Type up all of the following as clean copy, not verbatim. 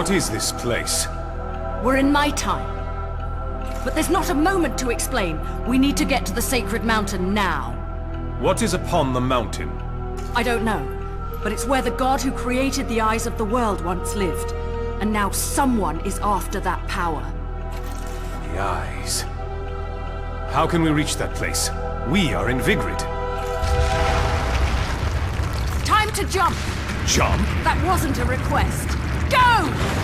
What is this place? We're in my time. But there's not a moment to explain. We need to get to the sacred mountain now. What is upon the mountain? I don't know, but it's where the god who created the eyes of the world once lived. And now someone is after that power. The eyes. How can we reach that place? We are in Vigrid. Time to jump! Jump? That wasn't a request. Go!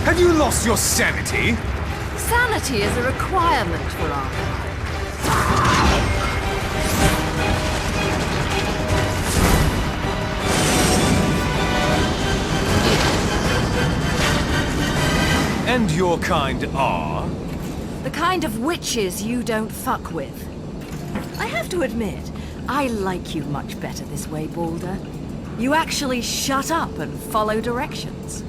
Have you lost your sanity? Sanity is a requirement for our kind. And your kind are? The kind of witches you don't fuck with. I have to admit, I like you much better this way, Balder. You actually shut up and follow directions.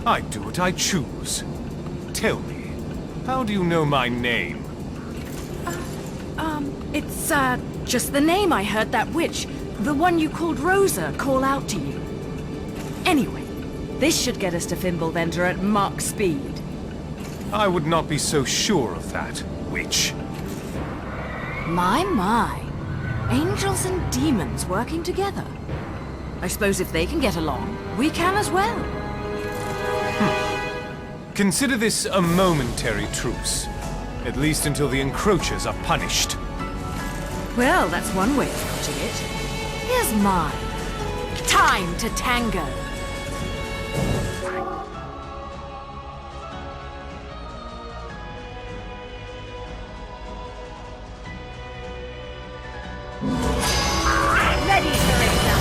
I do what I choose. Tell me, how do you know my name? It's, just the name I heard that witch, the one you called Rosa, call out to you. Anyway, this should get us to Thimble Venta at Mach speed. I would not be so sure of that, witch. My. Angels and demons working together. I suppose if they can get along, we can as well. Consider this a momentary truce. At least until the encroachers are punished. Well, that's one way of putting it. Here's mine. Time to tango. Ready, Teresa.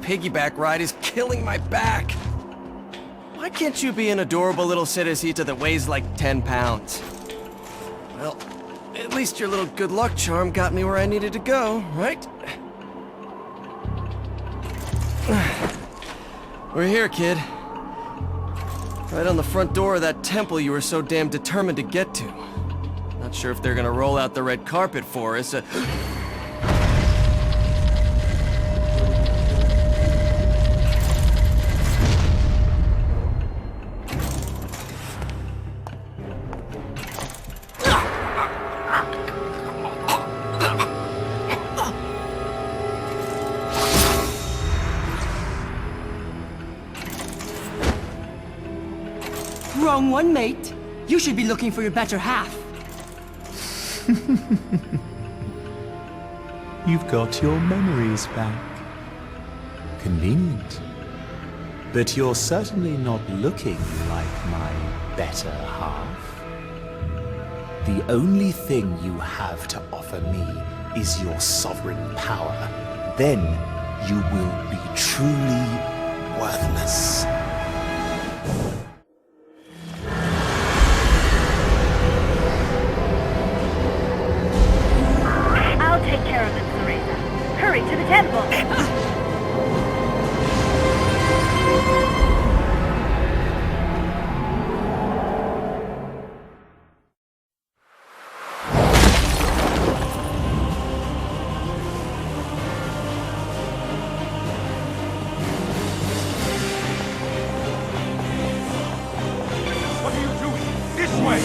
piggyback ride is killing my back. Why can't you be an adorable little Cerecita that weighs like 10 pounds? Well, at least your little good luck charm got me where I needed to go, right? We're here, kid. Right on the front door of that temple you were so damn determined to get to. Not sure if they're gonna roll out the red carpet for us. Wrong one, mate. You should be looking for your better half. You've got your memories back. Convenient. But you're certainly not looking like my better half. The only thing you have to offer me is your sovereign power. Then you will be truly worthless. I'll take care of this, Teresa. Hurry to the temple! What are you doing? This way!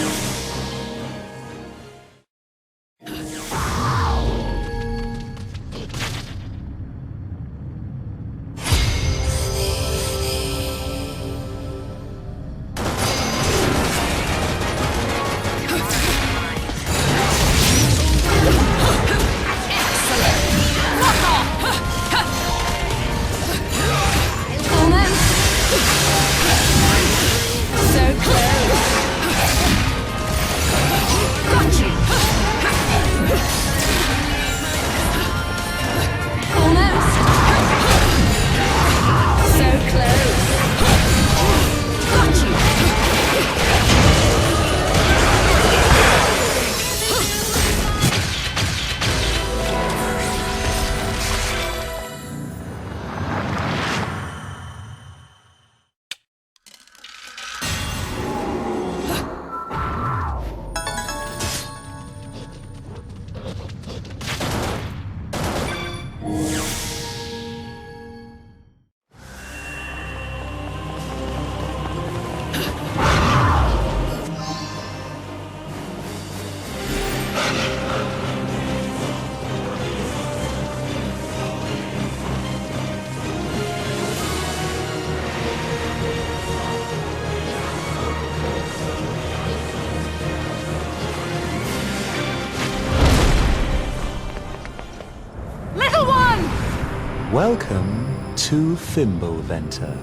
Welcome to Thimble Venta,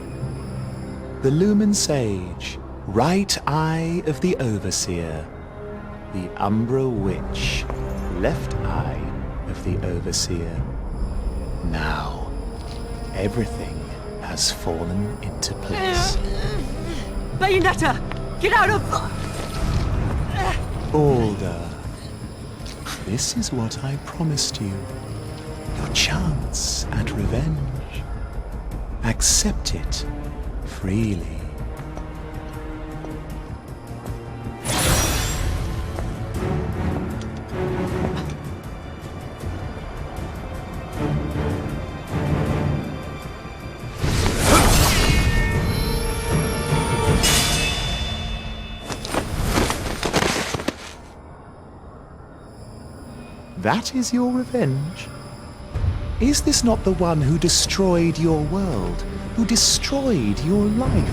the Lumen Sage, right eye of the Overseer, the Umbra Witch, left eye of the Overseer. Now, everything has fallen into place. Bayonetta! Get out of... Balder, this is what I promised you. Your chance at revenge. Accept it freely. That is your revenge? Is this not the one who destroyed your world, who destroyed your life?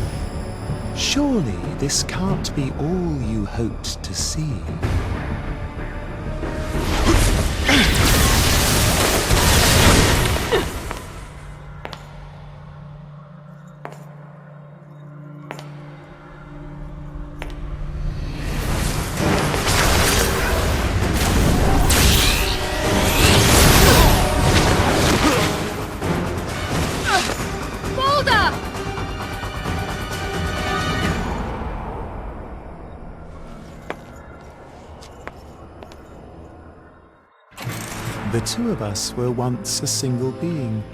Surely this can't be all you hoped to see. The two of us were once a single being.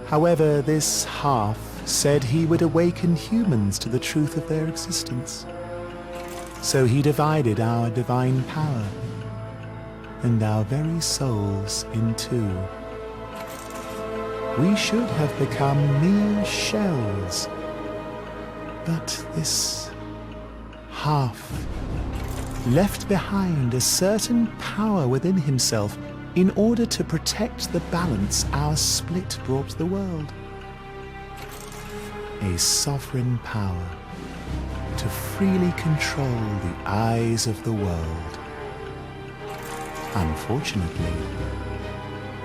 However, this half said he would awaken humans to the truth of their existence. So he divided our divine power and our very souls in two. We should have become mere shells, but this half left behind a certain power within himself in order to protect the balance our split brought the world. A sovereign power to freely control the eyes of the world. Unfortunately,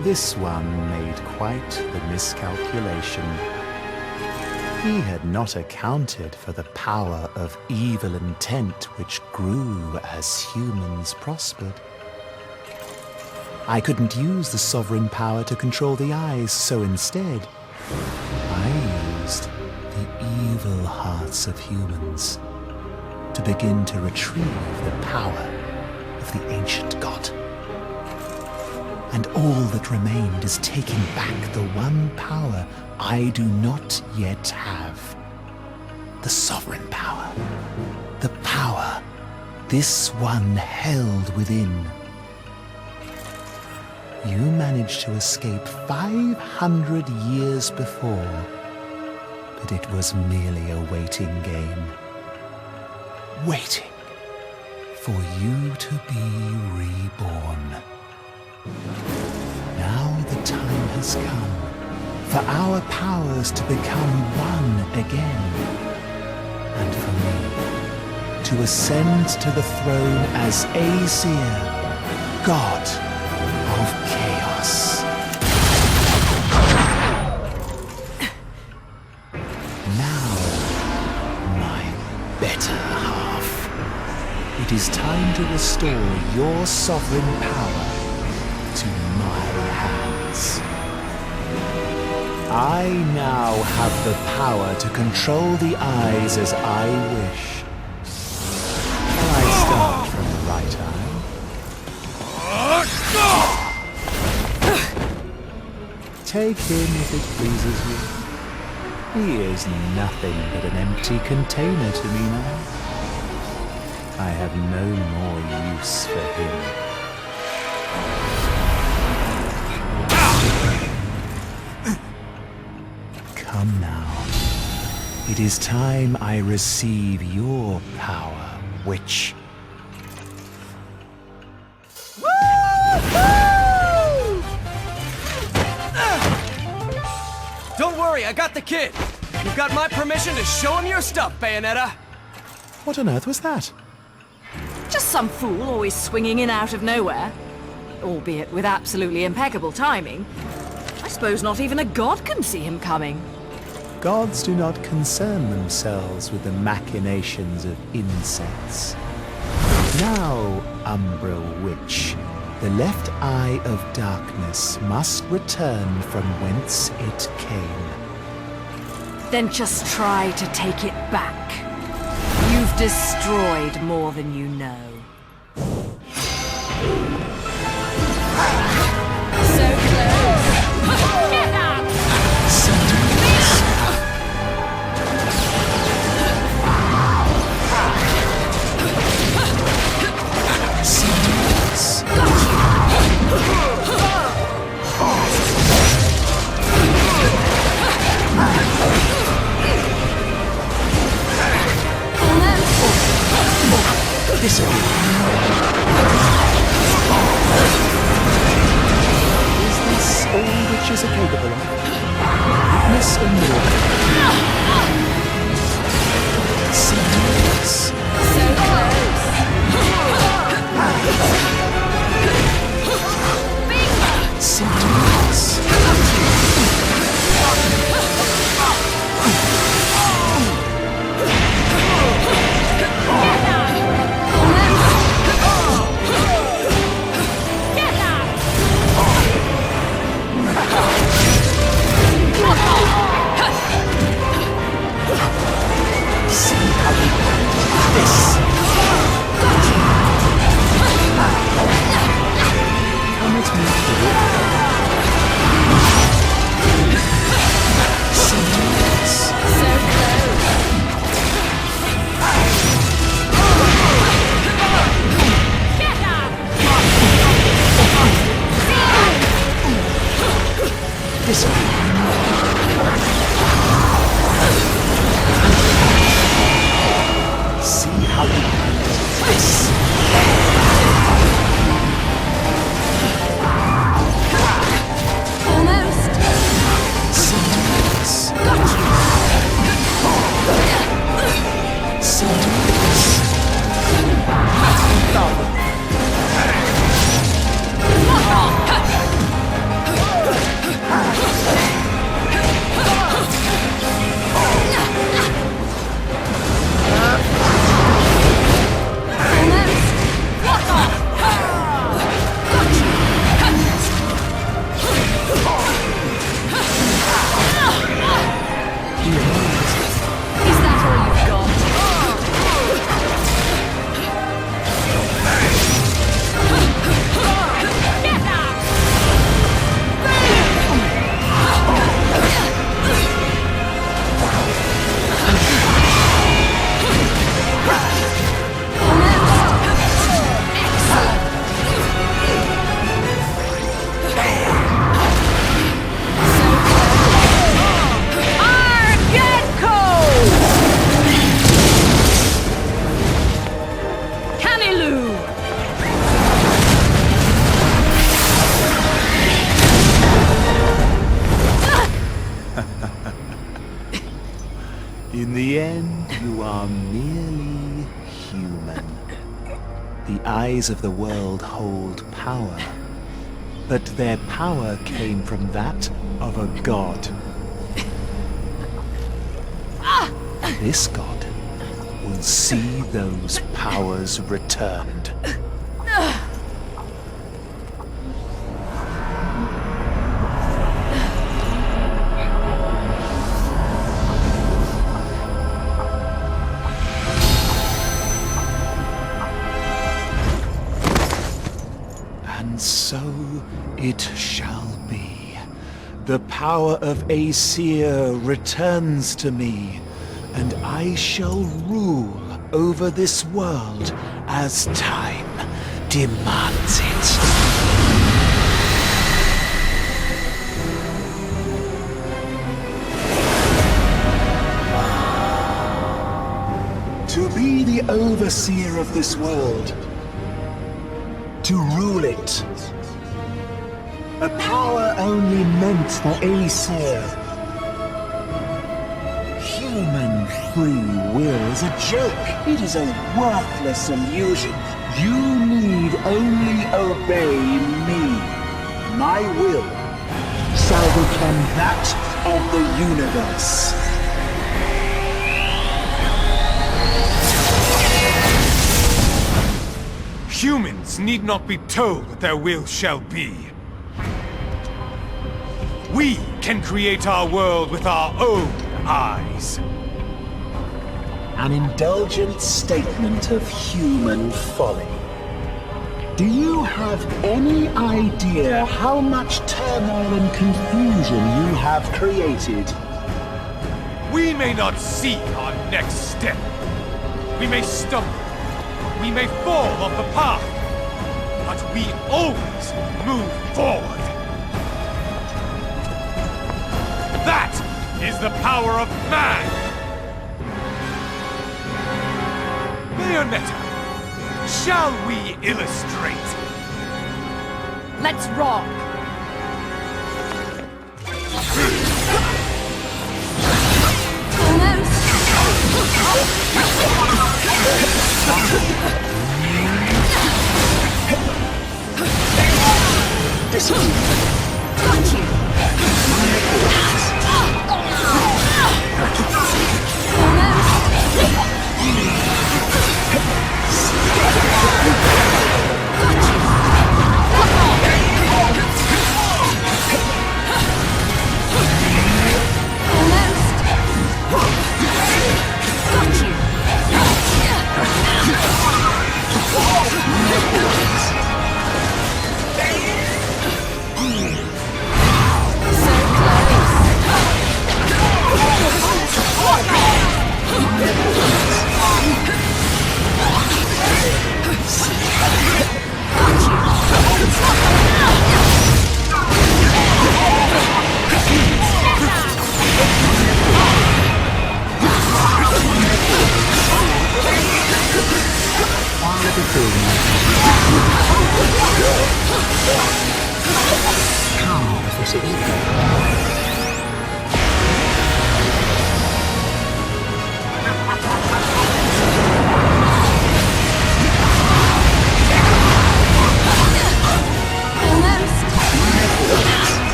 this one made quite the miscalculation. He had not accounted for the power of evil intent which grew as humans prospered. I couldn't use the sovereign power to control the eyes, so instead, I used the evil hearts of humans to begin to retrieve the power of the ancient god. And all that remained is taking back the one power I do not yet have. The sovereign power. The power this one held within. You managed to escape 500 years before, but it was merely a waiting game. Waiting for you to be reborn. Now the time has come for our powers to become one again, and for me to ascend to the throne as Aesir, God of Chaos. Now, my better half, it is time to restore your sovereign power to my hands. I now have the power to control the eyes as I wish. Shall I start from the right eye? Take him if it pleases you. He is nothing but an empty container to me now. I have no more use for him. Come now. It is time I receive your power, witch. Don't worry, I got the kid. You've got my permission to show him your stuff, Bayonetta. What on earth was that? Just some fool always swinging in out of nowhere. Albeit with absolutely impeccable timing. I suppose not even a god can see him coming. Gods do not concern themselves with the machinations of insects. Now, Umbral Witch, the left eye of darkness must return from whence it came. Then just try to take it back. You've destroyed more than you know. So close! Get up! Is this all witches are capable of? Witness a miracle. Silence. So close! Silence. In the end, you are merely human. The eyes of the world hold power, but their power came from that of a god. This god will see those powers returned. And so it shall be. The power of Aesir returns to me, and I shall rule over this world as time demands it. To be the overseer of this world, to rule it. A power only meant for Aesir. Human free will is a joke. It is a worthless illusion. You need only obey me. My will shall become that of the universe. Humans need not be told what their will shall be. We can create our world with our own eyes. An indulgent statement of human folly. Do you have any idea how much turmoil and confusion you have created? We may not see our next step. We may stumble. We may fall off the path. But we always move forward. That is the power of man! Bayonetta, shall we illustrate? Let's rock! Got you!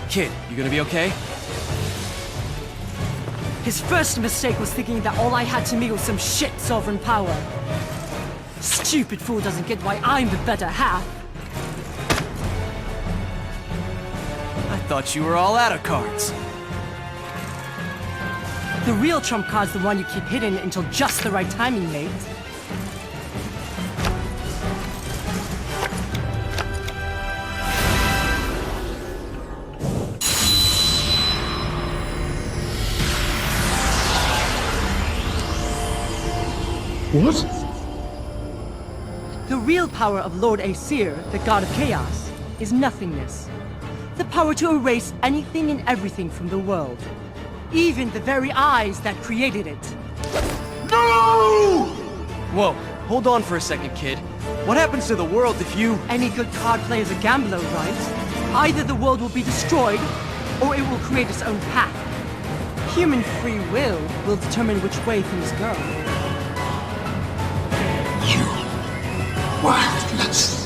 Kid, you gonna be okay? His first mistake was thinking that all I had to me was some shit sovereign power. Stupid fool doesn't get why I'm the better half. I thought you were all out of cards. The real trump card's the one you keep hidden until just the right timing, mate. What? The real power of Lord Aesir, the god of chaos, is nothingness. The power to erase anything and everything from the world. Even the very eyes that created it. No! Whoa, hold on for a second, kid. What happens to the world if you... Any good card player is a gambler, right? Either the world will be destroyed, or it will create its own path. Human free will determine which way things go. You worthless.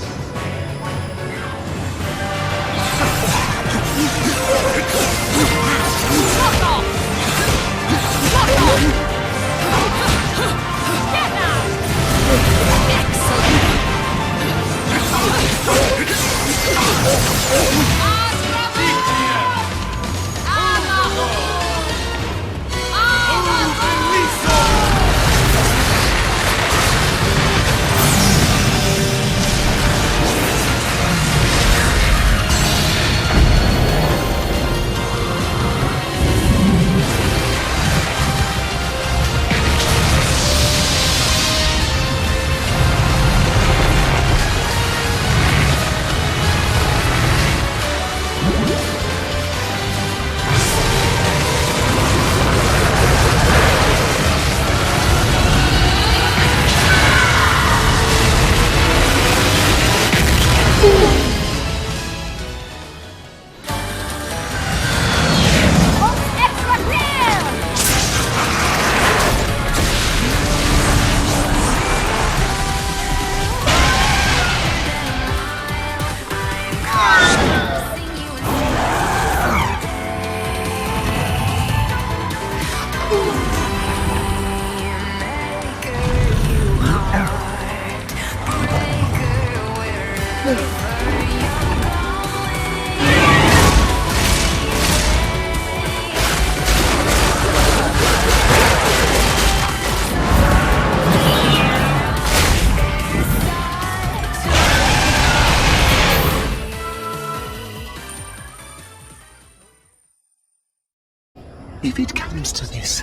If it comes to this,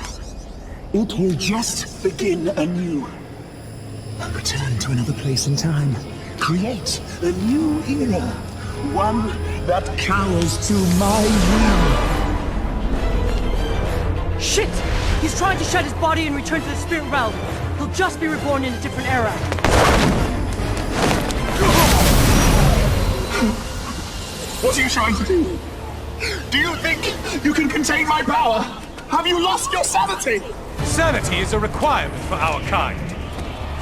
it will just begin anew. A return to another place and time. Create a new era. One that cowers to my will. Shit! He's trying to shed his body and return to the spirit realm. He'll just be reborn in a different era. What are you trying to do? Do you think you can contain my power? Have you lost your sanity? Sanity is a requirement for our kind.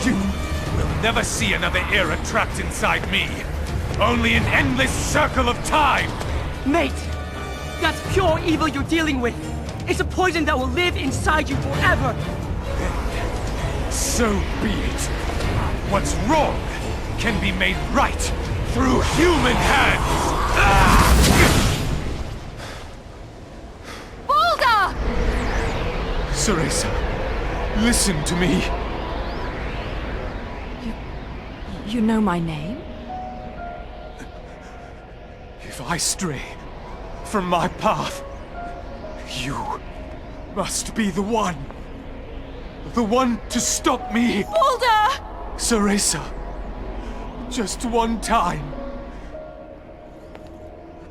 You will never see another era trapped inside me. Only an endless circle of time! Mate, that's pure evil you're dealing with. It's a poison that will live inside you forever. So be it. What's wrong can be made right through human hands! Boulder! Cereza, listen to me. You know my name? If I stray from my path, you must be the one. The one to stop me. Boulder! Cereza, just one time.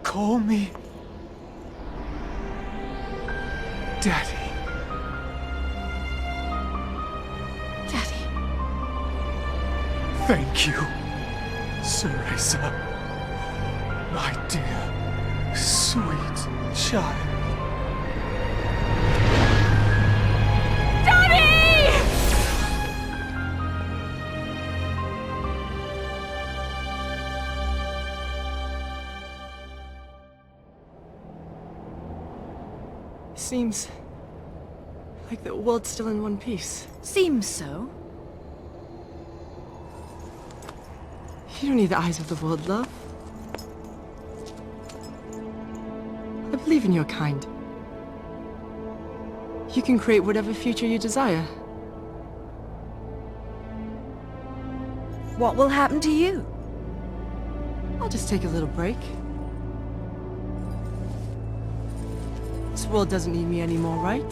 Call me Daddy. Daddy. Thank you, Cereza. My dear, sweet child. Daddy! seems like the world's still in one piece. Seems so. You don't need the eyes of the world, love. I believe in your kind. You can create whatever future you desire. What will happen to you? I'll just take a little break. This world doesn't need me anymore, right?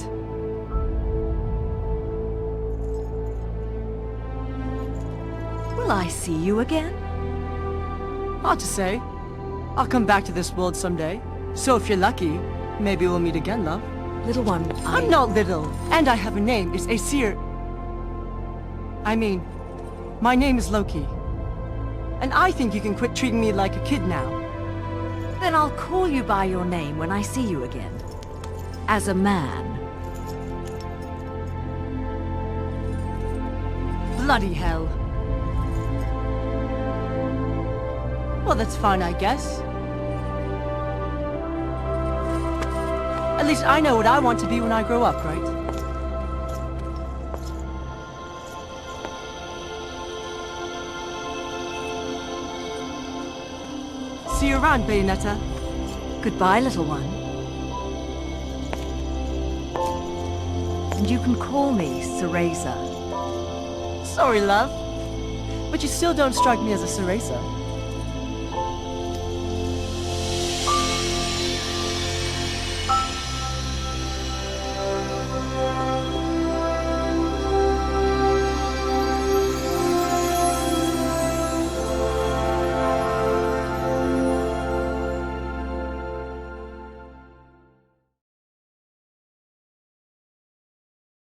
Will I see you again? Hard to say. I'll come back to this world someday. So if you're lucky, maybe we'll meet again, love. Little one, I'm not little, and I have a name. It's Aesir. I mean, my name is Loki. And I think you can quit treating me like a kid now. Then I'll call you by your name when I see you again. As a man. Bloody hell. Well, that's fine, I guess. At least I know what I want to be when I grow up, right? See you around, Bayonetta. Goodbye, little one. And you can call me Cereza. Sorry, love. But you still don't strike me as a Cereza.